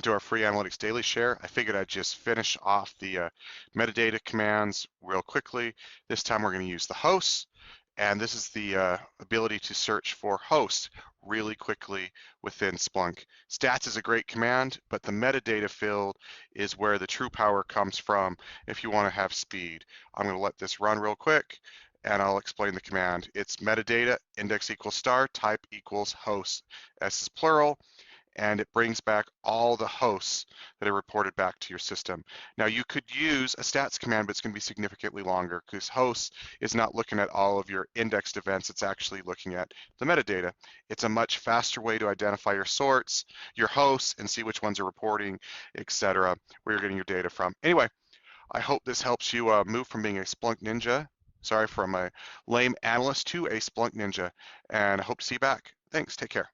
to our free analytics daily share. I figured I'd just finish off the metadata commands real quickly. This time we're going to use the hosts, and this is the ability to search for hosts really quickly within Splunk. Stats is a great command, but the metadata field is where the true power comes from if you want to have speed. I'm going to let this run real quick, and I'll explain the command. It's metadata, index equals star, type equals host. S is plural, and it brings back all the hosts that are reported back to your system. Now you could use a stats command, but it's going to be significantly longer because hosts is not looking at all of your indexed events, it's actually looking at the metadata. It's a much faster way to identify your sorts, your hosts, and see which ones are reporting, etc., where you're getting your data from. Anyway, I hope this helps you move from being a Splunk ninja, from a lame analyst to a Splunk ninja, and I hope to see you back. Thanks, take care.